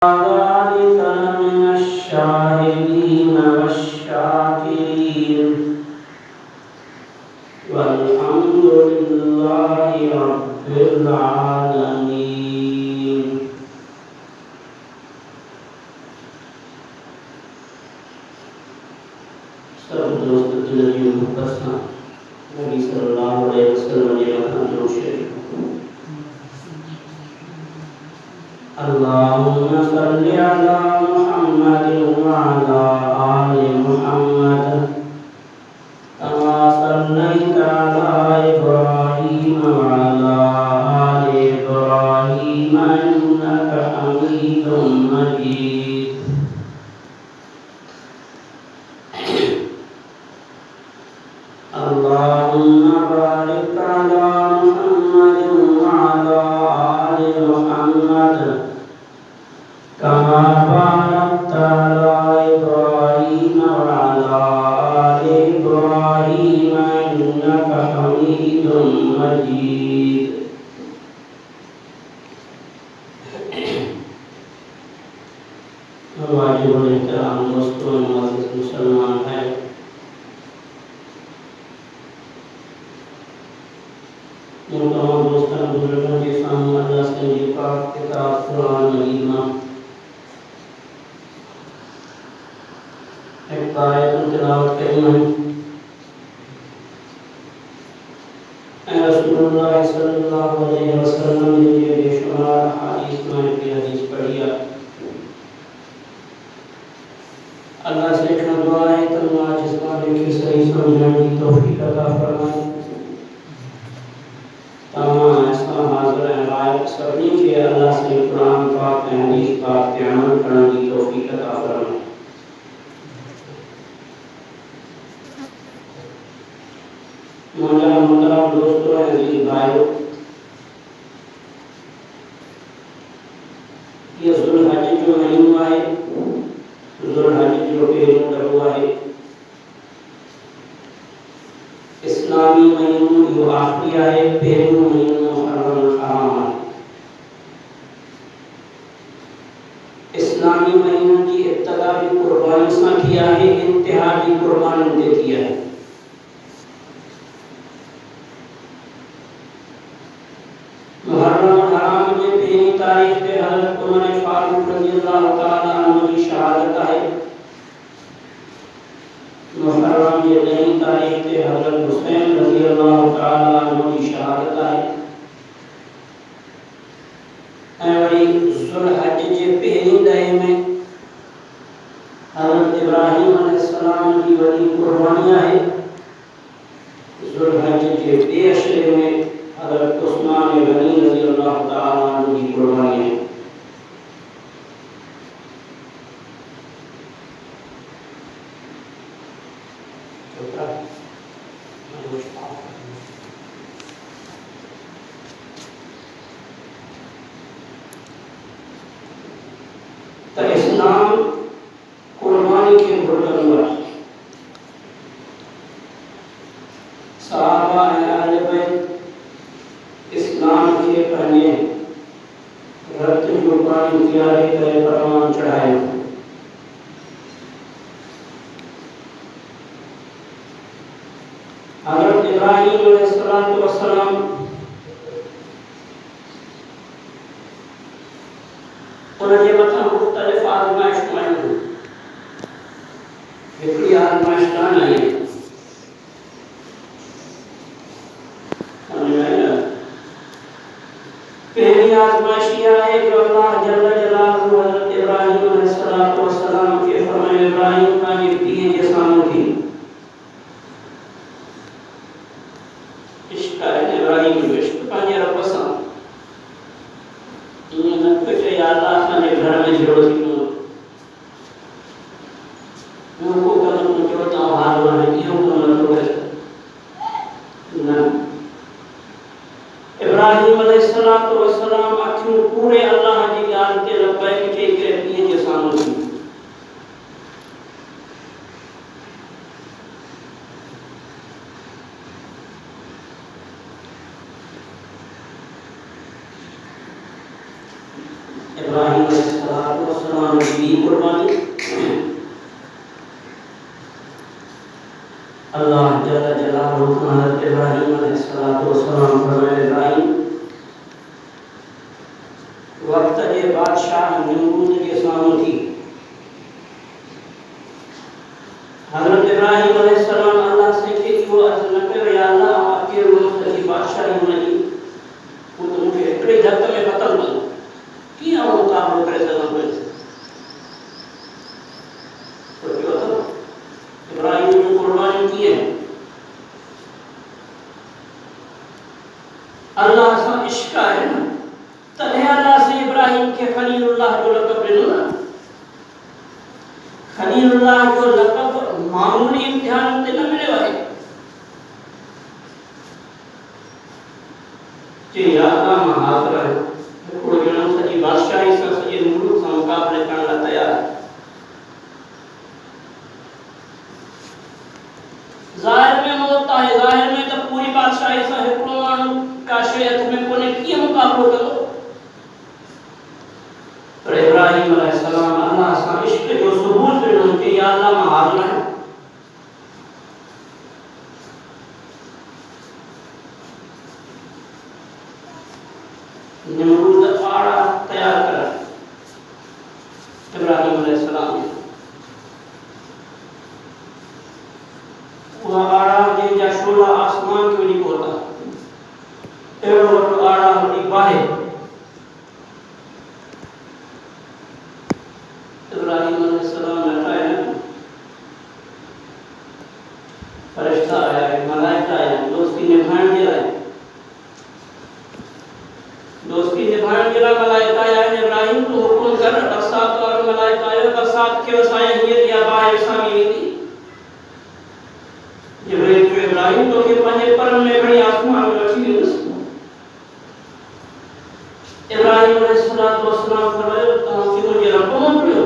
ذلك لمن الشاهدين والشاكرين والحمد لله رب العالمين. सब दोस्त जिन्हें मुखसना नबी सल्लल्लाहु अलैहि वसल्लम ने बताया शेर अल्लाहुम्मा सल्लि अला मुहम्मद व अला आलि मुहम्मद कमा सल्लैता अला इब्राहीम व अला आलि इब्राहीम इन्नका हमीदुम मजीद। अल्लाहुम्मा बारिक अला मुहम्मद व अला आलि मुहम्मद कमा बारकता अला इब्राहीम व अला आलि इब्राहीम इन्नका हमीदुम मजीद। वाजिबुल एहतराम दोस्तों, मुअज़्ज़िज़ मुसलमान भाई, मुहतरम दोस्तों, बुजुर्गों के सामने अल्लाह से जी पाक किताब कुरान मजीद में एक आयत तिलावत करेंगे। रसूलुल्लाह सल्लल्लाहु अलैहि वसल्लम ने ये बेशुमार हदीस में की हदीस पढ़ी है। अल्लाह से दुआ है कि अल्लाह जिस बात की सही समझने की तौफीक अता फरमाए। तमाम ऐसा हाजिर है लायक सभी के अल्लाह से कुरान पाक हदीस पाक पे अमल करने की तौफीक अता फरमाए। मोहतरम दोस्तों, अजीज भाइयों, ये ज़ुल्हज जो महीना है, ज़ुल्हज जो पहलू हुआ है, इस्लामी महीनों जो आखिरी है, पहलू महीनों मुहर्रम हराम है। इस्लामी महीनों की इब्तिदा भी कुर्बानी से किया है, इंतहा भी कुर्बानी दे दिया है। मुहर्रम हराम के पहली तारीख पे हज़रत उमर फारूक रज़ियल्लाहु ताला अन्हु की शहादत है। मुहर्रम के नई तारीख पे हज़रत हुसैन रज़ियल्लाहु ताला अन्हु की शहादत है। वही ज़ुल्हज के पहली दहे में हज़रत इब्राहीम अलैहिस्सलाम की बड़ी कुर्बानियां है। ज़ुल्हज के बेशरे में हज़रत उस्मान गनी रज़ियल्लाहु ताला अन्हु की कुर्बानी है। तो इस्लाम कुर्बानी के मुतल्लिक़ सहाबा अहले बैत इस्लाम के पहले रत कुर्बानी किया है, परवान चढ़ाए। हज़रत इब्राहीम अलैहिस्सलाम उनके मथा मुख्तलिफ आज़माइश आई। हिकिड़ी आज़माइश कान आई पहली आज़माइश यह है जो अल्लाह जल्ल जलालहू हज़रत इब्राहीम अलैहिस्सलाम के फरमाए इब्राहीम का ये पिए के सामने थी। इश्क है इब्राहीम जो इश्क पानी रब पसंद ये न कुछ याद आता है घर में जरूरत ही नहीं को कदम जो तो हाल है ये को मतलब है ना। इब्राहीम अलैहिस्सलाम अखियों पूरे अल्लाह की याद के लबैक के पिए के सामने थी। इब्राहीम अलैहिस्सलाम भी कुर्बानी अल्लाह जल्ल जलालहू हज़रत इब्राहीम अलैहिस्सलाम फरमाए इब्राहीम वक्त के बादशाह नमरूद के सामने थी हज़रत इब्राहीम अलैहिस्सलाम अल्लाह से कि वो अर्ज़ न करे या अल्लाह आपके रोज़ की बादशाही नहीं वो तो मुझे एकड़े धक्के में खत्म कर किया वो मुकाबला करे सलाम पे तो क्या था इब्राहीम ने कुर्बानी की है अल्लाह से इश्क है ना तने अल्लाह से इब्राहीम के खलीलुल्लाह जो लक़ब दिया ना खलीलुल्लाह जो लक़ब मामूली इम्तिहान से न मिले वाले कि या अल्लाह महाजरा है कोई जन्म सजी बादशाही से सजी मुल्क से मुकाबले करने तैयार है जाहिर में मौत है जाहिर में तो पूरी बादशाही से हुक्मान का शयत में कोने की मुकाबला करो तो इब्राहीम अलैहिस्सलाम अल्लाह से इश्क जो सबूत है उनके या अल्लाह महाजरा है नमरूद आड़ा तैयार करा इब्राहीम अलैहिस्सलाम ने वो आड़ा जे जा शोला आसमान क्यों नहीं बोलता एवढो आड़ा बड़ी बाहे इब्राहीम अलैहिस्सलाम ने हटाया फरिश्ता आया मलाइका आया दोस्ती निभाने के लिए दोस्ती निभाने के लिए मलाइका आया इब्राहीम को हुक्म कर बरसात और मलाइका आया बरसात के वसाया ये दिया बाहर सामी थी जिब्रील जो इब्राहीम तो के पंजे पर में बड़ी आसमान में रखी है इब्राहीम अलैहिस्सलाम फरमाया तो कि मुझे रब मोकलो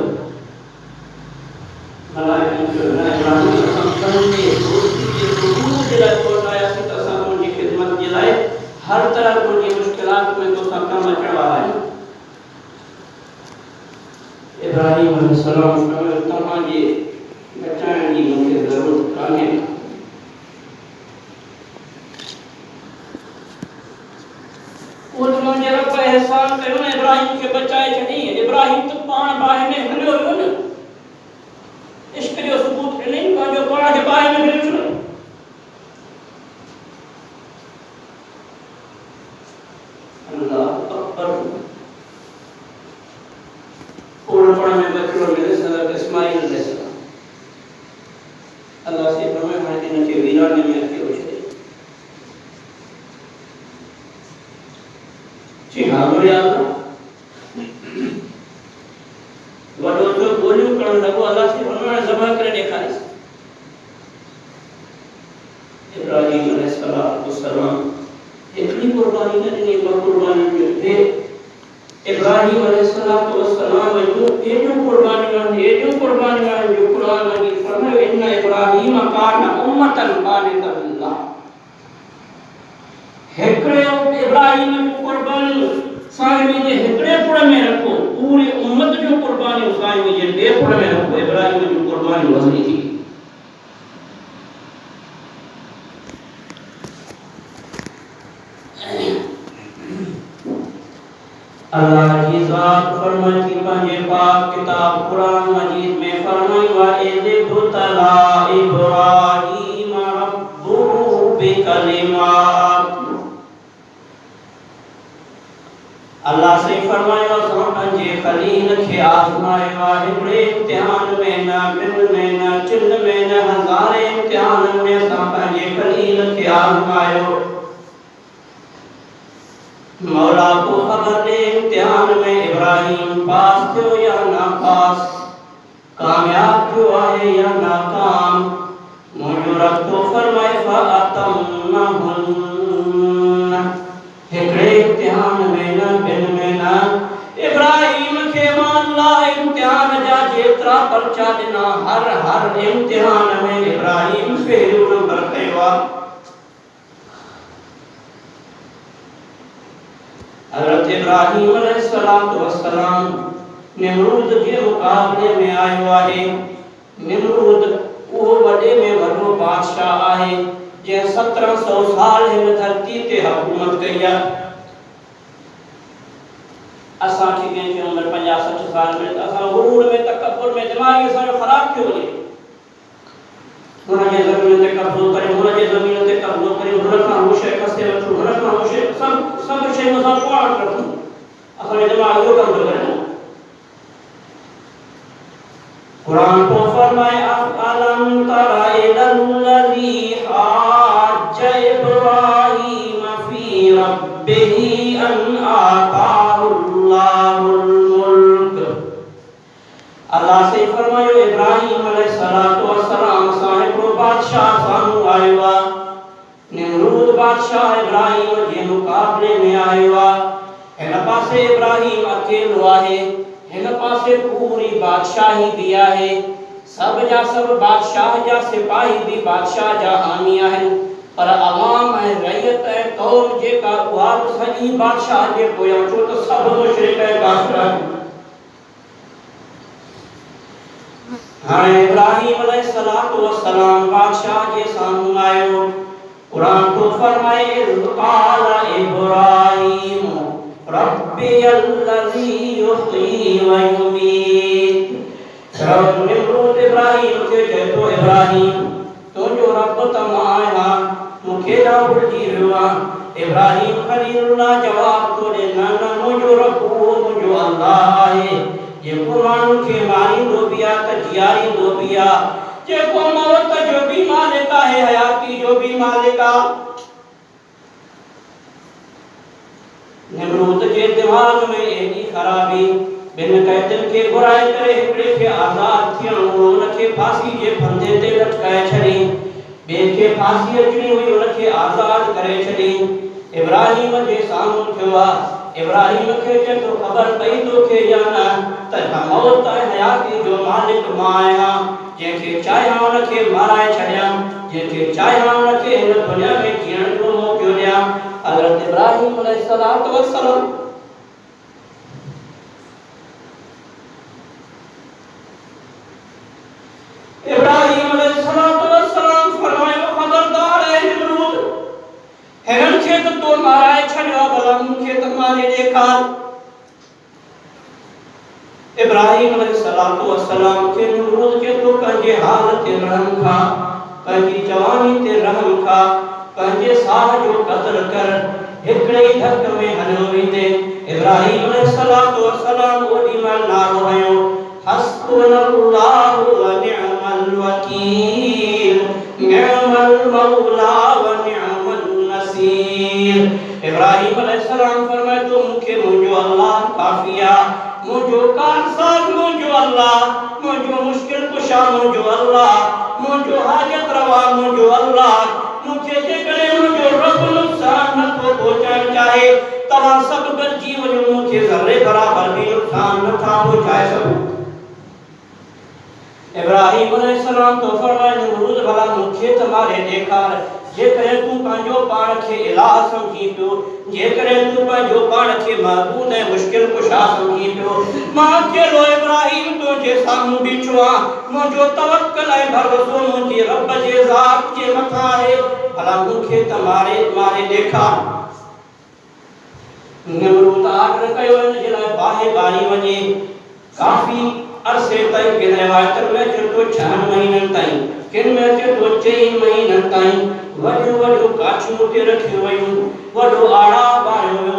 मलाइका जो इब्राहीम को समझने दोस्ती के सबूत दिलाए तो आया से तसामुन की खिदमत दिलाए हर तरह की मुश्किलात में तो काम चढ़ा है इब्राहीम अलैहिस्सलाम फरमाया तमाम ये बचाने की मुझे जरूरत काने वो तो मुझे रब एहसान करो ना इब्राहीम के बचाए छड़ी इब्राहीम तो पान बाहे में हलियो हो ना इश्क जो सबूत है नहीं का जो पान के बाहे में हलियो ना अल्लाह अकबर कोड़पड़ में बच्चों मेरे सदर इस्माइल अलैहिस्सलाम अल्लाह से फरमाया हां दिन के वीरान में रखे हो छे जी हाँ बोलिए अल्लाह वडो तो बोलियो करण लगो अल्लाह से फरमाया ज़बह करे दिखाई इब्राहीम अलैहिस्सलाम इतनी कुर्बानी ने नहीं कुर्बानी में थे इब्राहीम अलैहिस्सलाम जो कुर्बानी में जो कुरान में फरमाया इन्ना इब्राहीम काना उम्मतन कानितन लिल्लाह हेकड़े इब्राहीम जो कुर्बानी साईं जे हेकड़े पुड़ में रखो पूरी उम्मत जो कुर्बानी साईं जे दे पुड़ में रखो इब्राहीम जो कुर्बानी वजनी थी अल्लाह की ज़ात फरमाती पंजे पाक किताब कुरान मजीद में फरमाई व इज़ बुतला इब्राहीम रब्बुहु बिकलिमात अल्लाह से फरमाया पंजे खलील के आजमाए वाहिद इम्तिहान में ना बिन में ना चिल में ना हजारे इम्तिहान में पंजे खलील के आजमायो मौला को खबर दे इम्तिहान में इब्राहीम पास थे या ना पास कामयाब क्यों आए या नाकाम मुझे रब तो फरमाए फ़अतम्महुन हेकड़े इम्तिहान में ना बिन में ना इब्राहीम के मान ला इम्तिहान जा जेतरा परचा देना हर इम्तिहान में इब्राहीम फेल नंबर कईवा हज़रत इब्राहीम अलैहिस्सलाम निमरूद जे मुकाबले में आयो आहे। निमरूद वो वडे में वडो बादशाह आहे जे 1700 साल हिन धरती ते हुकूमत कई आहे। असा ठीक है जो उम्र 50-60 साल में असा गुरूर में तकब्बुर में दिमाग असा खराब क्यों ले हुन जे ज़मीन ते कब्ज़ो करे, हुन जे ज़मीन ते कब्ज़ो करे, हुन खां हू शइ खसे वठूं, हुन खां हू शइ सब शयूं असां पाण रखूं। असांजो दिमाग़ इहो कमु थो करे। कुरान तो फरमाए अलम तरा इलल्लज़ी हाज्ज इब्राहीम फी रब्बिही अन आताहुल्लाहुल मुल्क। अल्लाह से फरमायो इब्राहीम अलैहिस्सलातु वस्सलाम साहिब बादशाह सामू आयो आ। निमरूद बादशाह इब्राहीम जे मुकाबले में आयो आ। हिन पासे इब्राहीम अकेलो आहे, हिन पासे पूरी बादशाही भी आहे। सब जा सब बादशाह जा सिपाही भी बादशाह जा हामी आहिनि, पर अवाम ऐं रैयत ऐं कौम जेका उहा सॼी बादशाह जे पोयां छो त सभु मुशरिक ऐं काफ़िर आहिनि। हाणे इब्राहीम अलैहिस्सलातु वस्सलाम बादशाह जे साम्हूं आयो। कुरान तो फरमाए क़ाल इब्राहीम रब्बी अल्लज़ी युहयी व युमीत। निमरूद इब्राहीम खे चए थो इब्राहीम तुंहिंजो रब त मां आहियां, मूंखे न भुलिजी वियो आहे। इब्राहीम खलीलुल्लाह जवाब थो ॾे न न मुंहिंजो रब उहो मुंहिंजो अल्लाह आहे जेको माण्हुनि खे मारींदो बि आहे त जीआरींदो बि आहे, जेको मौत जो भी मालिक आहे, हयाती जो भी मालिक आहे। निमरूद के दिमाग में एडी खराबी बिन कैदन के बुराई करे हिकड़े के आजाद थियण उनके फांसी जे फंदे ते लटकाए छड़ी, बे के फांसी अचणी हुई उनके आजाद करे छड़ी। इब्राहीम जे साम्हूं थियो आ। इब्राहीम के चए तो खबर पई तोखे या न त मौत ऐं हयाती जो मालिक मां आहियां, जंहिंखे चाहियां उनखे माराए छॾियां, जंहिंखे चाहियां उनखे हिन दुनिया में जीअण जो मौक़ो ॾियां। हज़रत इब्राहीम अलैहिस्सलातु वस्सलाम इब्राहीम अलैहिस्सलातु वस्सलाम फरमायो खबरदार है निमरूद, हिननि खे त तो माराए छॾियो भला मूंखे त मारे ॾेखार। इब्राहीम अलैहिस्सलातु वस्सलाम खे निमरूद खे तो पंहिंजे हाल ते रहम खा, पंहिंजी जवानी ते रहम खा, पंहिंजे साह जो कदर कर, हिकड़े ई धक में हलियो वेंदे। इब्राहीम अलैहिस्सलातु वस्सलाम ओॾी महिल नारो हयो हस्बुनल्लाहु व निअमल वकील निअमल मौला व निअमन नसीर। इब्राहीम अलैहिस्सलाम फरमाए तो मूंखे मुंहिंजो अल्लाह काफ़ी आहे, मुंहिंजो कारसाज़ मुंहिंजो अल्लाह, मुंहिंजो मुश्किल कुशा मुंहिंजो अल्लाह, मुंहिंजो हाजत रवा मुंहिंजो अल्लाह। मूंखे जेकॾहिं मुंहिंजो रब नुक़सान नथो पहुचाइण चाहे तव्हां सभु गॾिजी वञो, मूंखे ज़र्रे बराबर भी नुक़सान नथा पहुचाए सघो। इब्राहीम अलैहिस्सलाम तो फरमाए निमरूद भला मूंखे त मारे ॾेखार, जेकॾहिं तूं पंहिंजो पाण खे इलाह सम्झी पियो, जेकॾहिं तूं पंहिंजो पाण खे महबूद ऐं मुश्किल कुशा सम्झी पियो, मां अकेलो इब्राहीम तुंहिंजे साम्हूं बीठो आहियां, मुंहिंजो तवक्कुल ऐं भरोसो मुंहिंजे रब जे ज़ात जे मथां आहे, भला मूंखे त मारे ॾेखार। निमरूद आग्रह कयो हिन जे लाइ बाहि ॿारी वञे। काफ़ी अरसे ताईं किन रिवायतुनि में अचे थो 6 महीननि ताईं, किन में अचे थो 4 महीननि ताईं वॾियूं वॾियूं काठियूं ते रखियूं वयूं, वॾो आड़ा ॿारियो वियो,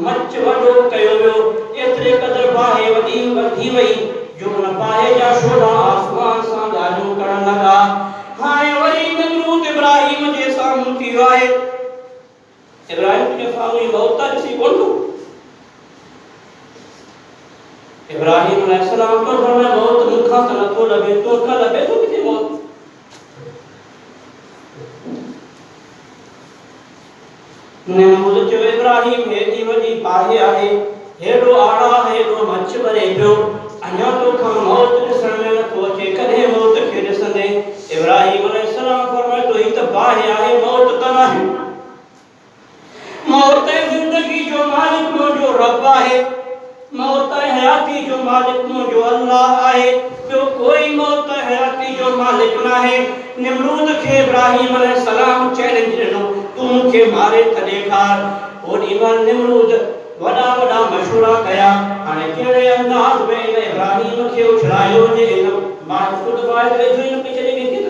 मच वॾो कयो वियो, एतिरे क़दुरु बाहि वधी वई जो उन बाहि जा शोला आसमान सां ॻाल्हियूं करण लॻा। हाणे वरी निमरूद इब्राहीम जे साम्हूं थी वियो आहे। इब्राहीम के साम्हूं मौत ॾिसी कोन थो। इब्राहीम अलैहिस्सलाम तो फरमाया मौत मूंखां त नथो लॻे, तोखां लॻे थो किथे मौत। निमरूद चयो इब्राहीम हेॾी वॾी बाहि आहे, हेॾो आड़ा हेॾो मछ भरे पियो, अञा तोखां मौत ॾिसण में नथो अचे, कॾहिं मौत खे ॾिसंदे? इब्राहीम अलैहिस्सलाम फरमायो तो ही त बाहि आहे, मौत त नाहे। मौत ऐं ज़िंदगी जो मालिक मुंहिंजो रब आहे, मौत ऐं हयाती जो मालिक आहे, ॿियो कोई मौत हयाती जो मालिक न आहे। निमरूद खे इब्राहिम अलैहिस्सलाम चैलेंज ॾिनो, तूं मूंखे मारे त ॾेखार। ओॾी महिल निमरूद वॾा वॾा मशवरा कया, हाणे कहिड़े अंदाज़ में इन इब्राहिम खे उछलायो जे इन मां ख़ुदि ॿाहिरि वेझो ई न पई छॾे वेंदी न।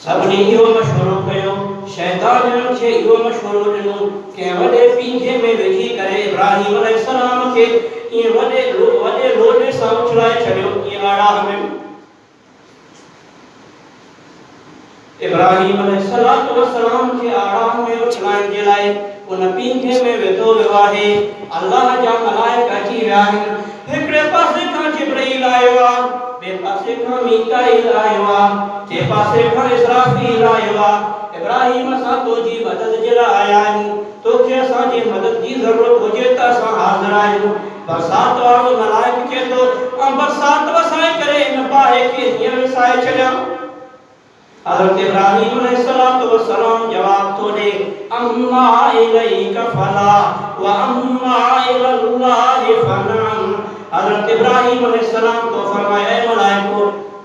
सभिनी इहो मशवरो कयो, शैतान हिननि खे इहो मशवरो ॾिनो, कंहिं वॾे पींघे में विझी करे इब्राहिम अलैहिस्सलाम खे ईअं वॾे लोॾे सां उछलाए छॾियो, ईअं आड़ाह में। इब्राहिम अलैहिस्सलाम खे आड़ाह में उछलाइण जे लाइ उन पींघे में विधो वियो आहे। अल्लाह जा मलाइका अची विया आहिनि, हिकिड़े पासे खां जिब्रील आयो आहे, ॿिए पासे खां मीकाईल आयो आहे, टे पासे खां इसराफील आयो आहे। इब्राहिम असां तुंहिंजी मदद जे लाइ आया आहियूं, तोखे असांजी मदद जी ज़रूरत हुजे त असां हाज़िर आहियूं। बरसात वारो मलाइक चए थो, बरसात वसाए करे इन बाहि खे हीअं विसाए छॾियां। हज़रत इब्राहिम अलैहिस्सलाम जवाब थो ॾे, अम्मा इलैका फला व अम्मा इलल्लाहि फनअम। हज़रत इब्राहिम अलैहिस्सलाम तो फरमाया, ऐ मलाइको,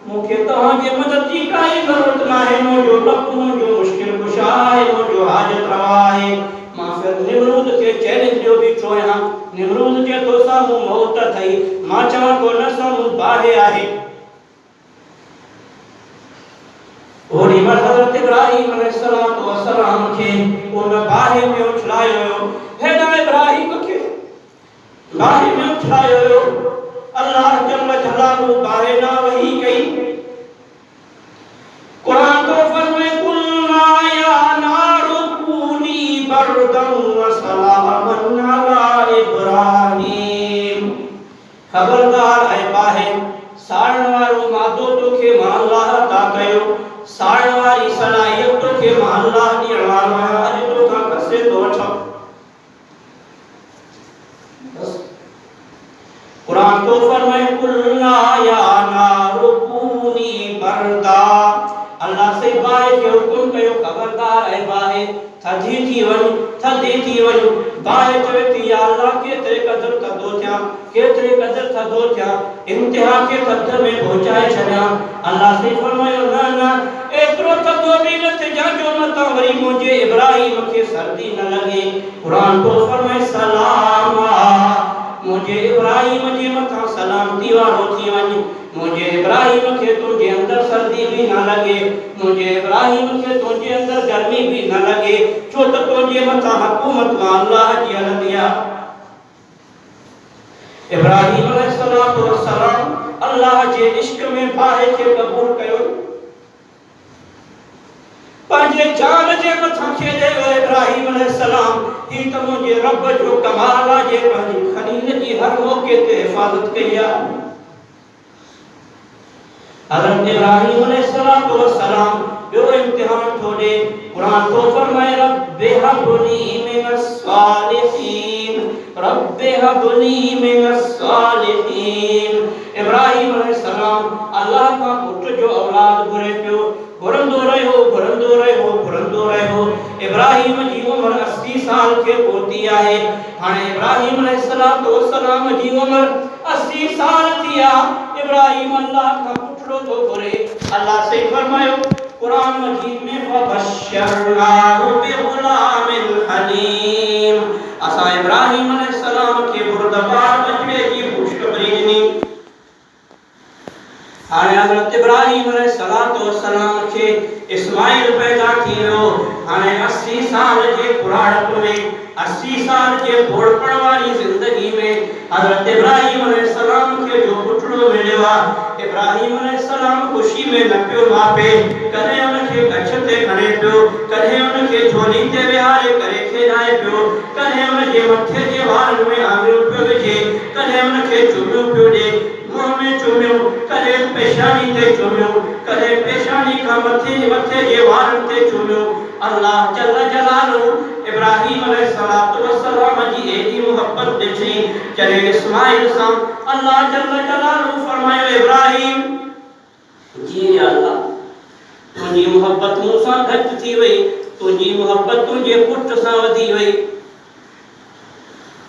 मूंखे तव्हांजे मदद जी काई ज़रूरत न आहे, मुंहिंजो रब मुंहिंजो मुश्किल कुशा आहे, मुंहिंजो हाजत रवा आहे। मां फिर निमरूद खे चैलेंज ॾियो बीठो आहियां। निमरूद चए थो, साम्हूं मौत अथई, मां चवां थो न, साम्हूं बाहि आहे। ओॾी महिल हज़रत इब्राहिम अलैहिस्सलाम खे उन बाहि में उछलायो वियो, हेॾा इब्राहिम खे बाहि में उछलायो वियो। अल्लाह जल्ल जलालहू बाहि ना वही कई। कुरान तो फरमाए, कुल्ना या नारु कूनी बरदन व सलामन अला इब्राहिम। खबरदार ऐ बाहि, साड़ण वारो मादो तोखे मां अल्लाह अता कयो, साड़ण वारी सलाहियत तोखे मां अल्लाह ॾियण वारो आहियां, अॼु तोखां कसे थो वठां। कुरान तो फरमाए, कुल्ना या नारु कूनी बरदा। अल्लाह से बाहि खे हुकुम कयो, खबरदार ऐ बाहि, थधी थी वञ, थधी थी वञ। बाहि चवे थी, या अल्लाह, केतिरे क़दर थधो थियां, केतिरे क़दर थधो थियां, इंतिहा खे थधि में पहुचाए छॾियां। अल्लाह से फरमायो, न न, एतिरो थधो बि न थिजां जो मथां वरी मुंहिंजे इब्राहिम खे सर्दी न लॻे। कुरान तो फरमाए, सलाम, मुंहिंजे इब्राहिम जे मथां सलामती वारो थी वञ, मुंहिंजे इब्राहिम खे तुंहिंजे अंदर सर्दी भी न लगे, मुझे इब्राहिम के तुझे अंदर गर्मी भी न लगे, छो तो तुझे मथा हुकूमत में अल्लाह जी दिया। इब्राहिम अलैहिस्सलाम अल्लाह जे इश्क में बाहि के कबूल कयो, पंहिंजे जान जे मथा खेॾे वियो इब्राहिम अलैहिस्सलाम। ही त मुंहिंजे रब जो कमाल आहे जे पंहिंजी खलील जी हर मौके ते हिफ़ाज़त कई आहे। हज़रत इब्राहिम अलैहिस्सलाम ॿियो इम्तिहान थो ॾे। कुरान थो फरमाए, रब्बि हबली मिनस सालिहीन, रब्बि हबली मिनस सालिहीन। इब्राहिम अलैहिस्सलाम अल्लाह का पुट जो औलाद घुरे पियो, घुरंदो रहियो। इब्राहिम जी उम्र 80 साल के पहुती आहे। हाणे इब्राहिम अलैहिस्सलाम जी उम्र 80 साल थी आहे। इब्राहिम अल्लाह का पुटड़ो तो घुरे। अल्लाह से फरमायो कुरान मजीद में, फबशरनाहु बिगुलामिन हलीम। असां इब्राहिम अलैहिस्सलाम के बुरदबार बचड़े जी खुशखबरी ॾिनी। हाणे हज़रत इब्राहिम अलैहिस्सलाम के इस्माइल पैदा थी वियो। हाणे 80 साल जे पुराणप में, 80 साल के भोड़पण वारी जिंदगी में हज़रत इब्राहिम अलैहिस्सलाम के जो पुटड़ो मिलियो आहे, इब्राहिम अलैहिस्सलाम खुशी में न पियो मापे। कॾहिं उनखे कच्छ ते खणे पियो, कॾहिं उनखे झोली ते विहारे करे खेॾाए पियो, कॾहिं उनजे मथे जे वारनि में आङुरियूं पियो विझे, कॾहिं उनखे चुमियूं पियो ॾे, मुंहं में चुमियूं, कॾहिं पेशानी ते चुमियूं, कॾहिं पेशानी खां मथे जे वारनि ते चुमियूं। अल्लाह जल्ल जलालहू इब्राहिम अलैहिस्सलाम जी एॾी मोहब्बत ॾिठी, जॾहिं इस्माइल सां अल्लाह जल्ल जलालहू फरमायो, इब्राहिम जी अल्लाह, तुंहिंजी मोहब्बत मूंसां घटि थी वई, तुंहिंजी मोहब्बत तुंहिंजे पुट सां वधी वई।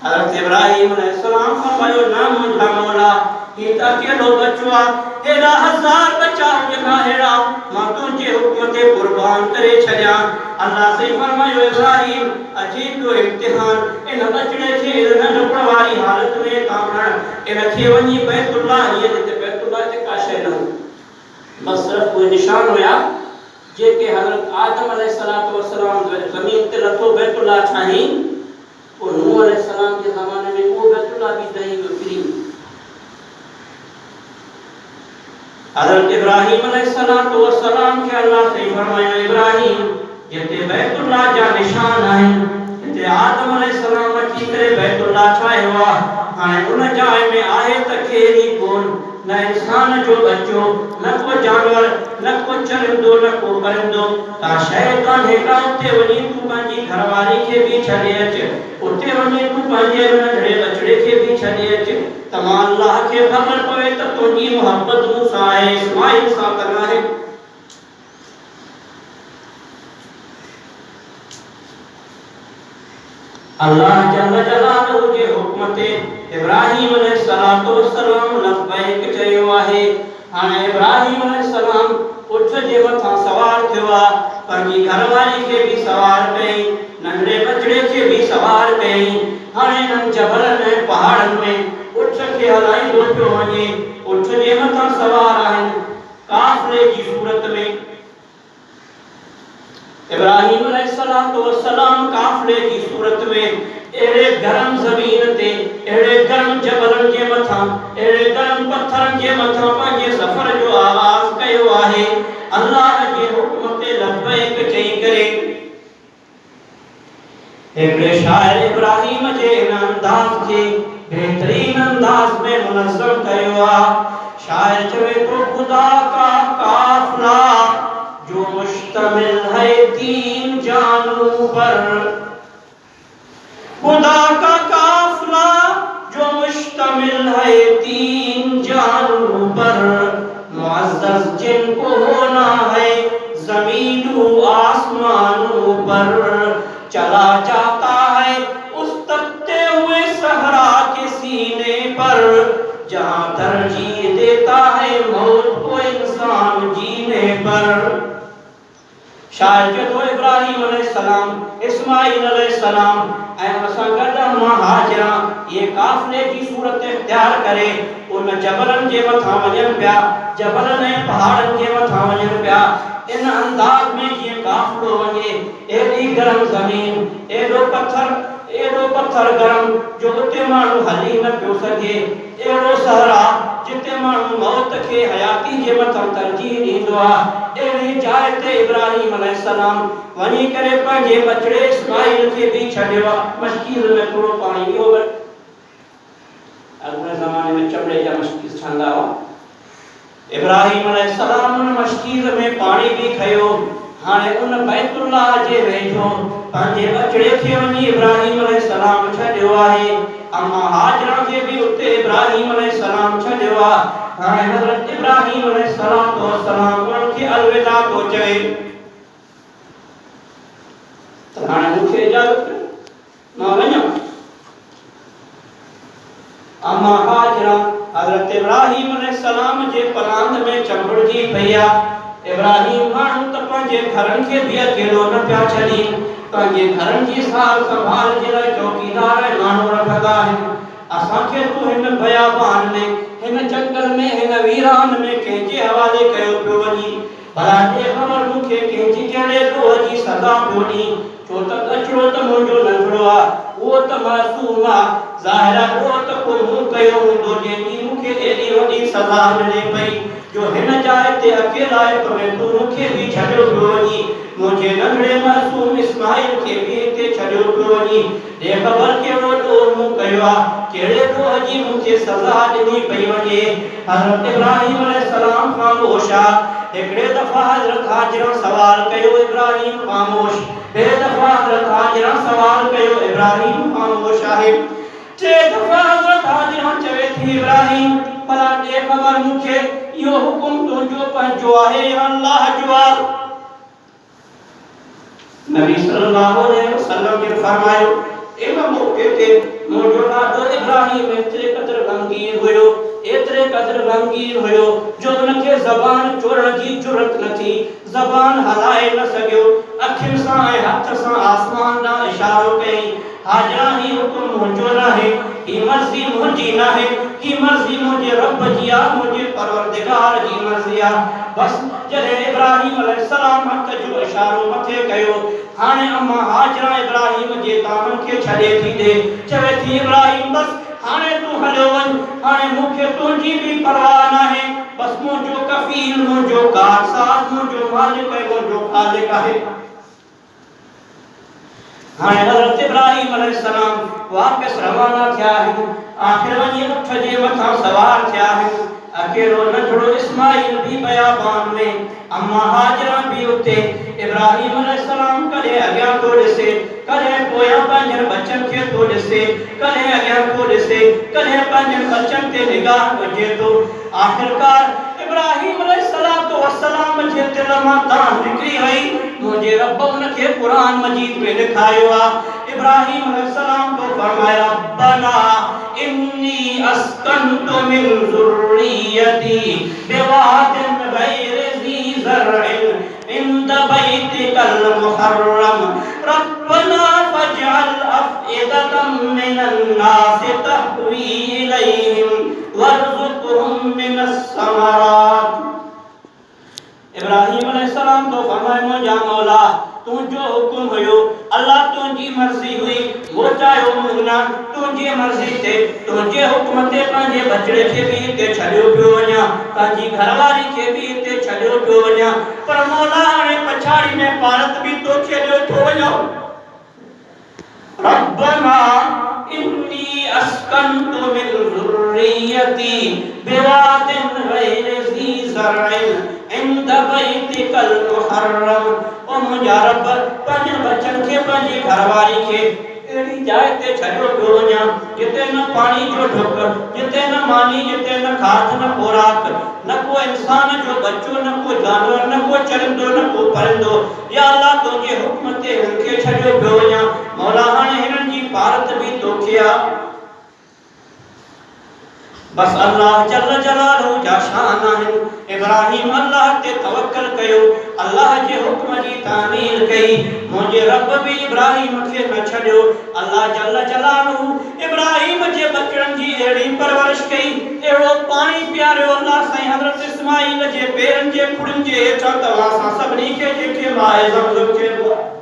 हज़रत इब्राहिम अलैहिस्सलाम फरमायो, न मुंहिंजा मौला, ये अकेलो बचवा हेरा हजार बचा जगह हेरा मां तुझे हुक्म ते कुर्बान करे छया। अल्लाह से फरमायो इब्राहिम अजीब तो इम्तिहान इन बचड़े खे इन वारी हालत में काखण इन खे वनी बैतुल्लाह ये ते बैतुल्लाह ते का शय न बस सिर्फ कोई निशान होया जेके हजरत आदम अलैहिस्सलातु वस्सलाम जमीन ते रखो बैतुल्लाह ठाही और नूह अलैहिस्सलाम के ज़माने में वो बैतुल्लाह भी दही में फ्री। हजरत इब्राहिम अलैहिस्सलातु वस्सलाम के अल्लाह से फरमाया इब्राहिम जेते बैतुल्लाह जा निशान है जेते आदम अलैहिस्सलाम अची करे बैतुल्लाह ठाहे हुआ हाणे उन जाइ में आहे त केरी कोन न इंसान जो बच्चो न को जानवर न को चरिंदो न को परिंदो ता शैतान हेका उते वनी तू पंहिंजी घरवारी के भी छड़े अच उते वनी तू पंहिंजे नंढड़े बचड़े के भी छड़े अच तमा अल्लाह के खबर पवे त तुंहिंजी मोहब्बत मूंसां आहे इस्माइल सां करना है। अल्लाह जल्ल जलालहु जे हुक्म ते इब्राहिम अलैहिस्सलातु वस्सलाम लब्बैक चयो आहे। हाणे इब्राहिम अलैहिस्सलाम उठ जे मथा सवार थियो आ पंहिंजी घरवारी के भी सवार कई नंढड़े बचड़े के भी सवार कई। हाणे इन जबलनि ऐं पहाड़नि में उठ खे हलाईंदो पियो वञे उठ जे मथा सवार आहिनि काफ़िले जी सूरत में। इब्राहिम अलैहिस्सलातु वस्सलाम काफ़िले की सूरत में एड़े गरम ज़मीन ते एड़े गरम जबलन के मथा एड़े गरम पत्थरन के मथा पंहिंजे सफ़र जो आगाज़ कयो आहे। अल्लाह जे हुक्म ते लब्बैक चई करे हिकिड़े शाइर इब्राहिम जे इन अंदाज़ खे बेहतरीन अंदाज़ में मुनज़्ज़म कयो आहे। शाइर चवे तो खुदा का काफ़िला जो मुश्तमिल है 3 जानों पर खुदा का काफ़िला जो मुश्तमिल है 3 जानों पर मुअज़्ज़ज़ जिनको होना है ज़मीनों आसमानों पर चला जाता है उस तपते हुए सहरा के सीने पर जहाँ तरजीह देता है मौत को इंसान जीने पर। शायद जो इब्राहिम अलैहिस्सलाम इस्माइल अलैहिस्सलाम ऐं असां गॾु हाजिरा ये काफ़िले जी सूरत इख्तियार करे उन जबलनि जे मथां वञनि पिया जबलनि ऐं पहाड़नि जे मथां वञनि पिया इन अंदाज़ में जीअं काफ़िलो वञे एॾी गरम ज़मीन एॾो पत्थर गरम जो उते माण्हू हली न पियो सघे एड़ो सहरा जिते माण्हू मौत के हयाती जे मथां तरजीह ॾींदो आहे अहिड़ी जाइ ते इब्राहिम अलैहिस्सलाम वञी करे पंहिंजे बचड़े इस्माइल खे भी छॾियो आहे। मशकीर में थोरो पाणी इहो अॻिले ज़माने में चमड़े जा मशकीर ठहंदा हुआ इब्राहिम अलैहिस्सलाम उन मशकीर में पाणी भी खयो। हाणे उन बैतुल्लाह जे वेझो पंहिंजे बचड़े खे वञी इब्राहिम अलैहिस्सलाम छॾियो आहे। अम्मा हाजरा के भी उते इब्राहिम अलैहिस्सलाम छॾियो आहे। हाणे हज़रत इब्राहिम अलैहिस्सलाम उनखे अलविदा तो चए त हाणे मूंखे इजाज़त मां वञां। अम्मा हाजरा हज़रत इब्राहिम अलैहिस्सलाम जे पलांद में चंबड़जी पई आहे। इब्राहिम माण्हू त पंहिंजे घरनि खे भी अकेलो न पिया छॾी पंहिंजे घरनि जी सार संभाल जे लाइ चौकीदार ऐं माण्हू रखंदा आहिनि। असांखे तूं हिन बयाबान में हिन जंगल में हिन वीरान में कंहिंजे हवाले कयो पियो वञी भला ॾे ख़बर मूंखे कंहिंजी कहिड़े ॾोह जी सज़ा पियो ॾीं छो त बचिड़ो त मुंहिंजो नंढड़ो आहे उहो त मासूम आहे ज़ाहिर आहे उहो त को मूं कयो हूंदो जंहिंजी मूंखे एॾी वॾी सज़ा मिले पई जो हिन जाइ ते अकेला में तूं मूंखे भी छॾियो पियो वञी मुंहिंजे नंढड़े मासूम इस्माइल खे भी हिते छॾियो पियो वञी ॾे ख़बर कहिड़ो ॾोह मूं कयो आहे कहिड़े ॾोह जी मूंखे सज़ा ॾिनी पई वञे। हज़रत इब्राहिम अलैहिस्सलाम ख़ामोश आहे। हिकिड़े दफ़ा हज़रत हाजरा सवाल कयो इब्राहिम ख़ामोश ॿिए दफ़ा हज़रत हाजरा सवाल कयो इब्राहिम ख़ामोश आहे टे दफ़ा हज़रत हाजरा चवे थी इब्राहिम भला ॾे ख़बर मूंखे इहो हुकुम तुंहिंजो पंहिंजो आहे या अल्लाह जो आहे। नबी सल्लल्लाहु अलैहि वसल्लम ने फरमायो इन मौके ते मुंहिंजो ॾाॾो इब्राहिम एतिरे क़दुरु गमगीन हुयो एतरे कदर गमगीन हुयो जो उनके ज़बान चोरण जी जुरत न थी, ज़बान हलाए न सकियो, अखियुनि सां ऐं हथ सां आसमान ॾांहुं इशारो कयईं, हाजरा ही हुकुम मुंहिंजो न आहे, ही मर्ज़ी मुंहिंजी न आहे, ही मर्ज़ी मुंहिंजे रब जी आहे, मुंहिंजे परवरदिगार जी मर्ज़ी आहे। बस जॾहिं इब्राहिम अलैहिस्सलाम हथ जो इशारो मथे कयो, हाणे अम्मा हाजरा इब्राहिम जे दामन खे छॾे थी ॾे, चवे थी इब्राहिम बस हाणे तूं हलियो वञ, हाणे मूंखे तुंहिंजी बि परवाह न आहे, बस मुंहिंजो कफ़ील, मुंहिंजो कारसाज़, मुंहिंजो मालिक ऐं मुंहिंजो ख़ालिक आहे। हाणे हज़रत इब्राहिम अलैहिस्सलाम वापस रवाना थिया आहिनि, आख़िर वञी ऊठ जे मथां सवार थिया आहिनि। अकेलो नंढड़ो इस्माइल भी बयाबान में, अम्मा हाजरा भी उते। इब्राहिम अलैहिस्सलाम कॾहिं अॻियां थो ॾिसे, कॾहिं पोयां पंहिंजनि बचनि खे थो ॾिसे, कॾहिं अॻियां थो ॾिसे, कॾहिं पंहिंजनि बचनि ते निगाह विझे थो। आख़िरकार इब्राहिम अलैहिस्सलाम जे दिल मां दान निकिरी वई, मुंहिंजे रब उनखे क़ुरान मजीद में लिखायो आहे। इब्राहिम अलैहिस्सलाम तो फरमाया रब्बना इन्नी अस्कनतु मिन ज़ुर्रियती बिवादिन गैरि ज़ी ज़रइन इंद बैतिकल मुहर्रम रब्बना फजअल अफ़इदतम मिनन नास तहवी इलैहिम वरज़ुक़हुम मिनस समरात। इब्राहिम अलैहिस्सलाम तो फरमाए मुंहिंजा मौला तुंहिंजो हुकुम हुयो, अल्लाह तुंहिंजी मर्ज़ी हुई, वो चायो मुना तुंहिंजी मर्ज़ी ते, तुंहिंजे हुक्म ते पंहिंजे बचड़े खे भी हिते छॾियो पियो वञा, पंहिंजी घरवारी खे भी हिते छॾियो पियो वञा, पर मौला हाणे पछाड़ी में पाणत भी तोखे ॾियो थो वञा। रब्बना इन्नी अस्कनतु मिन ज़ुर्रियती बिवादिन गैरि ज़ी ज़रइन इंद बैतिकल मुहर्रम। ओ मुंहिंजा रब पंहिंजनि बचनि खे, पंहिंजी घरवारी खे अहिड़ी जाइ ते छॾियो पियो वञा जिते न पाणी जो ढुक, जिते न मानी, जिते न खाध, न खोराक, न को इंसान जो बच्चो, न को जानवर, न को चरिंदो, न को परिंदो। या अल्लाह तुंहिंजे हुक्म ते हिनखे छॾियो पियो वञा, मौला हाणे हिननि जी भारत भी तोखे आहे। बस अल्लाह जल जलालहु जा शान आहिनि। इब्राहिम अल्लाह ते तवक्कल कयो, अल्लाह जे हुक्म जी तामील कई, मुंहिंजे रब भी इब्राहिम खे न छॾियो। अल्लाह जल जलालहु इब्राहिम जे बचड़नि जी अहिड़ी परवरिश कई, अहिड़ो पाणी पियारियो अल्लाह साईं हज़रत इस्माइल जे पेरनि जे खुड़ियुनि जे हेठां तव्हां सां सभिनी खे जेके माए ज़मज़म चइबो आहे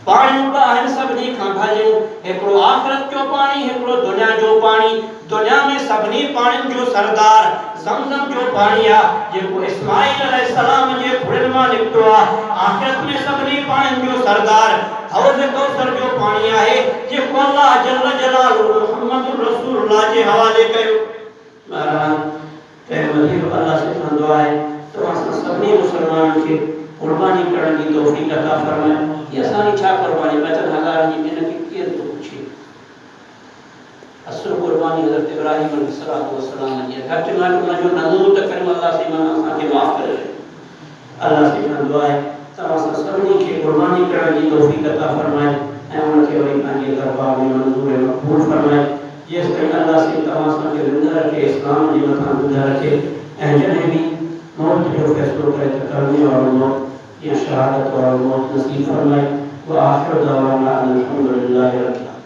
पाणी आहिनि सभिनी खां भलियूं, हिकिड़ो आख़िरत जो पाणी, हिकिड़ो दुनिया जो पाणी। दुनिया में सभिनी पाणियुनि जो सरदार ज़मज़म जो पाणी आहे जेको इस्माइल अलैहिस्सलाम जे खुड़ियुनि मां निकितो आहे। आख़िरत में सभिनी पाणियुनि जो सरदार हौज़ कौसर जो पाणी आहे जेको अल्लाह जल जलालहु मुहम्मद रसूलुल्लाह जे हवाले कयो। महाराज तंहिं अल्लाह से दुआ आहे तो असां सभिनी मुसलमाननि खे कुर्बानी करण जी तौफ़ीक़ अता फरमाए। ये असांजी छा कुर्बानी, 50,000 जी हिन खे केरु थो पुछे। असुल कुर्बानी हज़रत इब्राहिम अलैहिस्सलाम जी घटि में घटि उनजो नमूनो त करियो, अल्लाह से मां असांखे माफ़ करे छॾियो। अल्लाह से दुआ आहे तव्हां सां सभिनी खे कुर्बानी करण जी तौफ़ीक़ अता फरमाए ऐं उनखे वरी पंहिंजे दरबार में मंज़ूर ऐं मक़बूल फरमाए। जेसिताईं अल्लाह से तव्हां असांखे ज़िंदा रखे, इस्लाम जे मथां ज़िंदा रखे ऐं जॾहिं भी मौत जो फ़ैसिलो करे त करने वारो मौत या शहादत वारो मौत नसीब फरमाए। व आखिर दवाना अनिल हम्दुलिल्लाहि रब्बिल आलमीन।